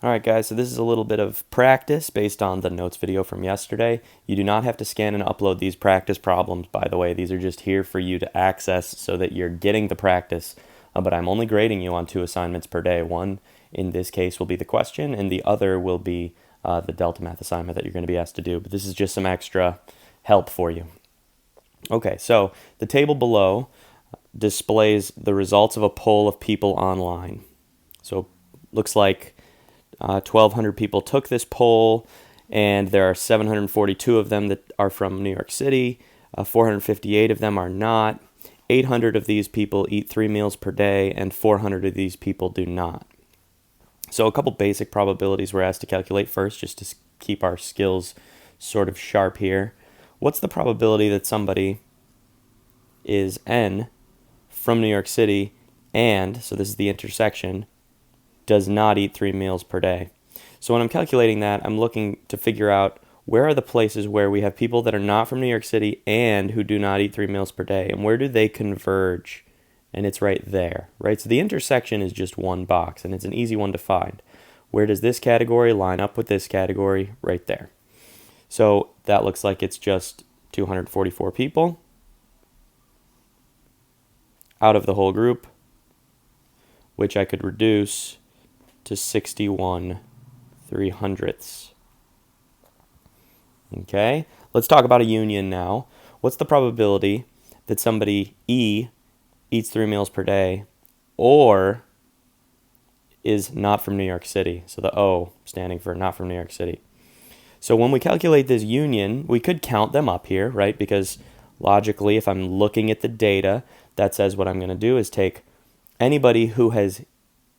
Alright guys, so this is a little bit of practice based on the notes video from yesterday. You do not have to scan and upload these practice problems, by the way. These are just here for you to access so that you're getting the practice. But I'm only grading you on 2 assignments per day. One, in this case, will be the question, and the other will be the Delta Math assignment that you're going to be asked to do. But this is just some extra help for you. Okay, so the table below displays the results of a poll of people online. So looks like 1,200 people took this poll, and there are 742 of them that are from New York City. 458 of them are not. 800 of these people eat 3 meals per day, and 400 of these people do not. So a couple basic probabilities we're asked to calculate first, just to keep our skills sort of sharp here. What's the probability that somebody is N from New York City and, so this is the intersection, does not eat 3 meals per day? So when I'm calculating that, I'm looking to figure out where are the places where we have people that are not from New York City and who do not eat 3 meals per day, and where do they converge? And it's right there, right? So the intersection is just one box, and it's an easy one to find. Where does this category line up with this category? Right there. So that looks like it's just 244 people out of the whole group, which I could reduce to 61/300ths. Okay, let's talk about a union now. What's the probability that somebody E eats 3 meals per day or is not from New York City? So the O standing for not from New York City. So when we calculate this union, we could count them up here, right? Because logically, if I'm looking at the data, that says what I'm going to do is take anybody who has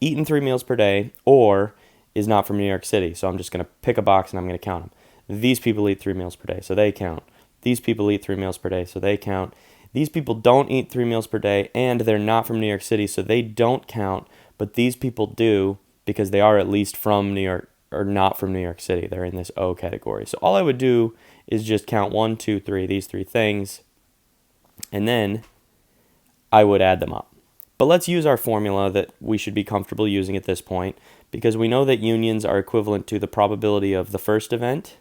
eaten 3 meals per day or is not from New York City. So I'm just going to pick a box and I'm going to count them. These people eat 3 meals per day, so they count. These people eat 3 meals per day, so they count. These people don't eat 3 meals per day, and they're not from New York City, so they don't count. But these people do, because they are at least from New York, or not from New York City. They're in this O category. So all I would do is just count 1, 2, 3, these 3 things, and then I would add them up. But let's use our formula that we should be comfortable using at this point, because we know that unions are equivalent to the probability of the first event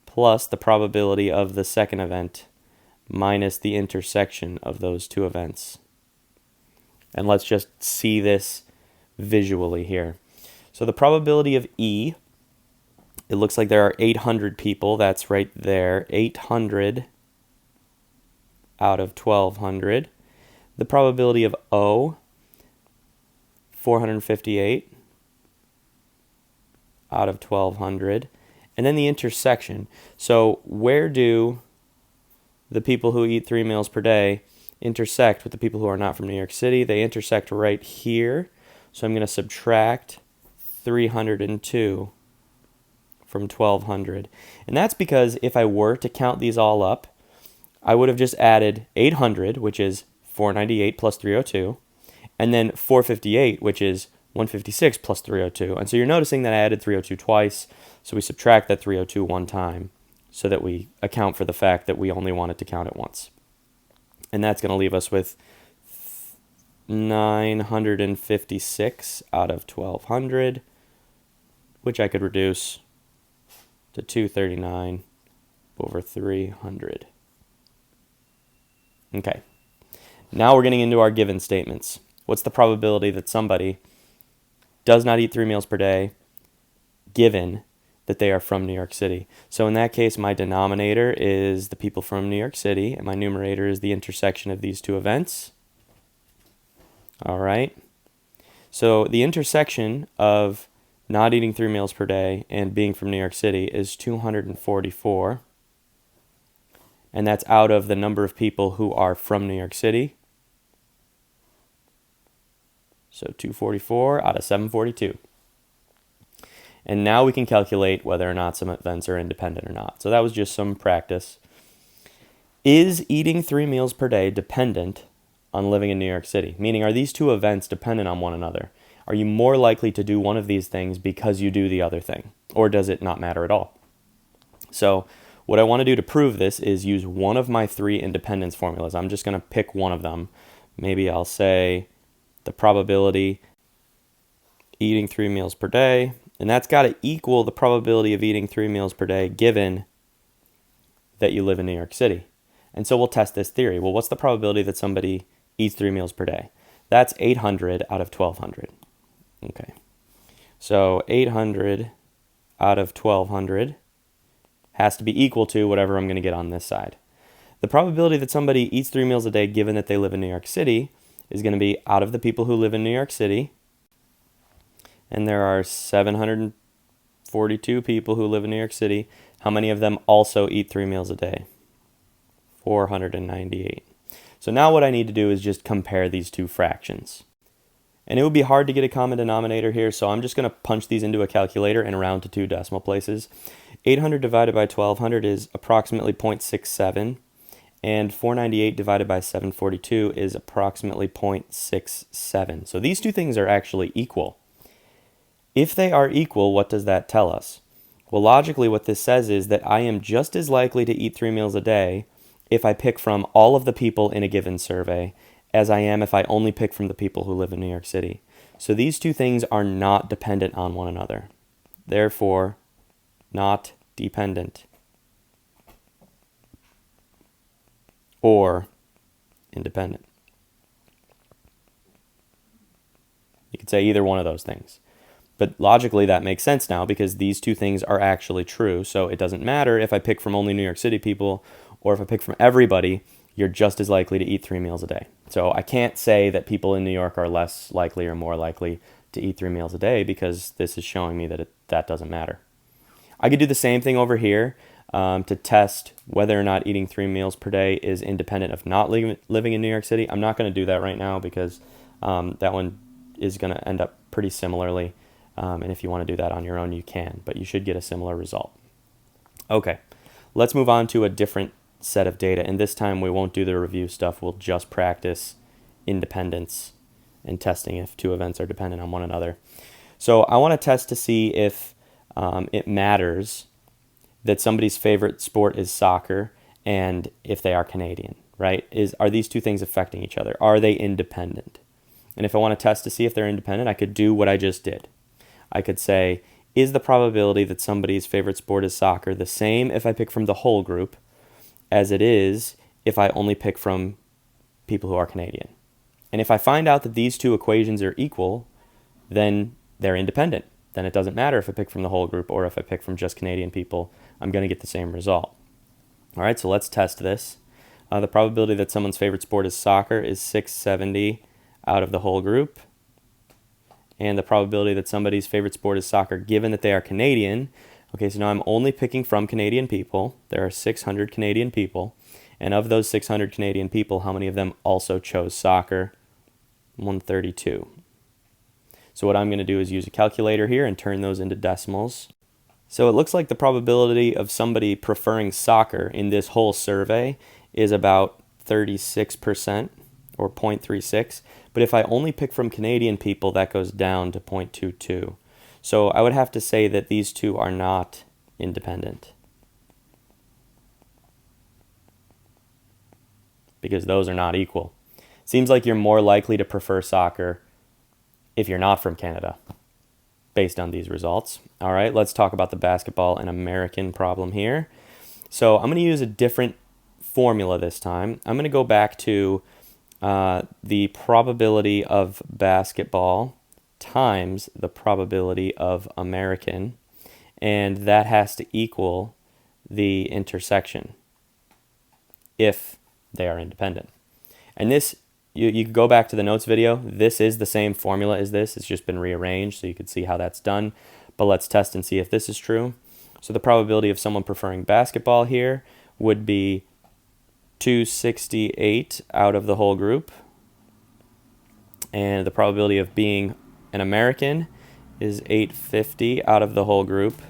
plus the probability of the second event minus the intersection of those two events. And let's just see this visually here. So the probability of E, it looks like there are 800 people. That's right there, 800 out of 1,200. The probability of O, 458 out of 1,200. And then the intersection. So where do the people who eat 3 meals per day intersect with the people who are not from New York City? They intersect right here. So I'm going to subtract 302 from 1,200. And that's because if I were to count these all up, I would have just added 800, which is 498 plus 302, and then 458, which is 156 plus 302. And so you're noticing that I added 302 twice, so we subtract that 302 one time so that we account for the fact that we only wanted to count it once. And that's going to leave us with 956 out of 1,200, which I could reduce to 239 over 300. Okay, now we're getting into our given statements. What's the probability that somebody does not eat 3 meals per day given that they are from New York City? So in that case, my denominator is the people from New York City, and my numerator is the intersection of these two events. All right. So the intersection of not eating 3 meals per day and being from New York City is 244. And that's out of the number of people who are from New York City. So 244 out of 742. And now we can calculate whether or not some events are independent or not. So that was just some practice. Is eating 3 meals per day dependent on living in New York City? Meaning, are these two events dependent on one another? Are you more likely to do one of these things because you do the other thing? Or does it not matter at all? So what I want to do to prove this is use one of my 3 independence formulas. I'm just going to pick one of them. Maybe I'll say the probability eating 3 meals per day And that's got to equal the probability of eating 3 meals per day given that you live in New York City. And so we'll test this theory. Well, what's the probability that somebody eats 3 meals per day? That's 800 out of 1,200. Okay. So 800 out of 1,200 has to be equal to whatever I'm going to get on this side. The probability that somebody eats 3 meals a day given that they live in New York City is going to be out of the people who live in New York City. And there are 742 people who live in New York City. How many of them also eat 3 meals a day? 498. So now what I need to do is just compare these two fractions. And it would be hard to get a common denominator here, so I'm just going to punch these into a calculator and round to 2 decimal places. 800 divided by 1,200 is approximately 0.67, and 498 divided by 742 is approximately 0.67. So these two things are actually equal. If they are equal, what does that tell us? Well, logically, what this says is that I am just as likely to eat 3 meals a day if I pick from all of the people in a given survey as I am if I only pick from the people who live in New York City. So these two things are not dependent on one another. Therefore, not dependent or independent. You could say either one of those things. But logically that makes sense now because these two things are actually true. So it doesn't matter if I pick from only New York City people or if I pick from everybody, you're just as likely to eat 3 meals a day. So I can't say that people in New York are less likely or more likely to eat 3 meals a day because this is showing me that that doesn't matter. I could do the same thing over here to test whether or not eating 3 meals per day is independent of not living in New York City. I'm not going to do that right now because that one is going to end up pretty similarly. And if you want to do that on your own, you can, but you should get a similar result. Okay, let's move on to a different set of data, and this time we won't do the review stuff. We'll just practice independence and testing if two events are dependent on one another. So I want to test to see if it matters that somebody's favorite sport is soccer and if they are Canadian, right? Are these two things affecting each other? Are they independent? And if I want to test to see if they're independent, I could do what I just did. I could say, is the probability that somebody's favorite sport is soccer the same if I pick from the whole group as it is if I only pick from people who are Canadian? And if I find out that these two equations are equal, then they're independent. Then it doesn't matter if I pick from the whole group or if I pick from just Canadian people, I'm going to get the same result. All right, so let's test this. The probability that someone's favorite sport is soccer is 670 out of the whole group. And the probability that somebody's favorite sport is soccer, given that they are Canadian. Okay, so now I'm only picking from Canadian people. There are 600 Canadian people. And of those 600 Canadian people, how many of them also chose soccer? 132. So what I'm going to do is use a calculator here and turn those into decimals. So it looks like the probability of somebody preferring soccer in this whole survey is about 36% or 0.36. But if I only pick from Canadian people, that goes down to 0.22. So I would have to say that these two are not independent, because those are not equal. Seems like you're more likely to prefer soccer if you're not from Canada, based on these results. All right, let's talk about the basketball and American problem here. So I'm going to use a different formula this time. I'm going to go back to the probability of basketball times the probability of American, and that has to equal the intersection if they are independent. And this, you can go back to the notes video. This is the same formula as this. It's just been rearranged so you can see how that's done. But let's test and see if this is true. So the probability of someone preferring basketball here would be 268 out of the whole group. And the probability of being an American is 850 out of the whole group.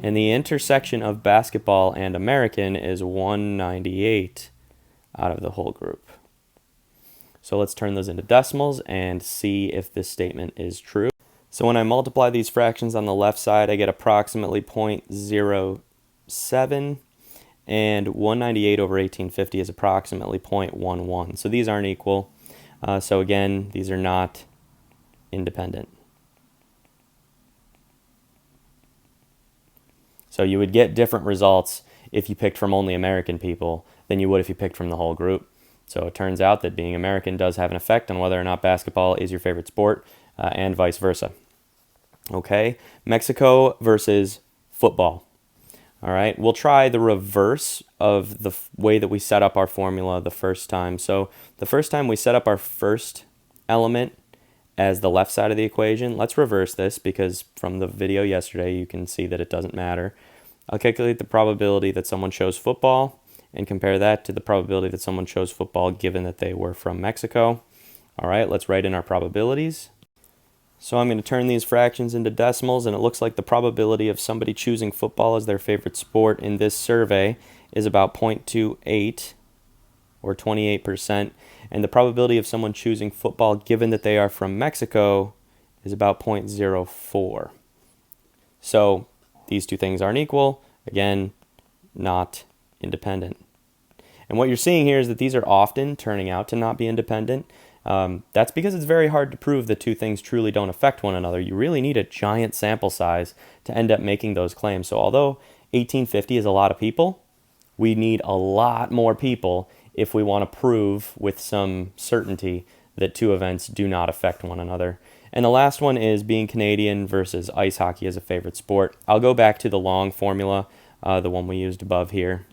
And the intersection of basketball and American is 198 out of the whole group. So let's turn those into decimals and see if this statement is true. So when I multiply these fractions on the left side, I get approximately 0.07, and 198 over 1850 is approximately 0.11. So these aren't equal. So again, these are not independent. So you would get different results if you picked from only American people than you would if you picked from the whole group. So it turns out that being American does have an effect on whether or not basketball is your favorite sport, and vice versa. Okay, Mexico versus football. All right, we'll try the reverse of the way that we set up our formula the first time. So the first time we set up our first element as the left side of the equation. Let's reverse this because from the video yesterday you can see that it doesn't matter. I'll calculate the probability that someone chose football and compare that to the probability that someone chose football given that they were from Mexico. All right, let's write in our probabilities. So I'm going to turn these fractions into decimals, and it looks like the probability of somebody choosing football as their favorite sport in this survey is about 0.28 or 28%, and the probability of someone choosing football given that they are from Mexico is about 0.04. So these two things aren't equal, again, not independent. And what you're seeing here is that these are often turning out to not be independent. That's because it's very hard to prove that two things truly don't affect one another. You really need a giant sample size to end up making those claims. So although 1850 is a lot of people, we need a lot more people if we want to prove with some certainty that two events do not affect one another. And the last one is being Canadian versus ice hockey as a favorite sport. I'll go back to the long formula, the one we used above here.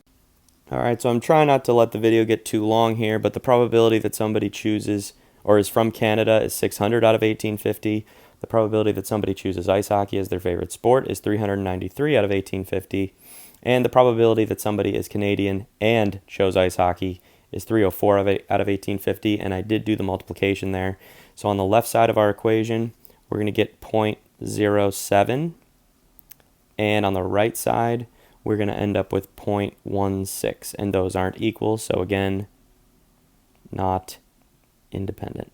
All right, so I'm trying not to let the video get too long here, but the probability that somebody chooses or is from Canada is 600 out of 1850. The probability that somebody chooses ice hockey as their favorite sport is 393 out of 1850. And the probability that somebody is Canadian and chose ice hockey is 304 out of 1850, and I did do the multiplication there. So on the left side of our equation, we're going to get 0.07, and on the right side, we're going to end up with 0.16, and those aren't equal, so again, not independent.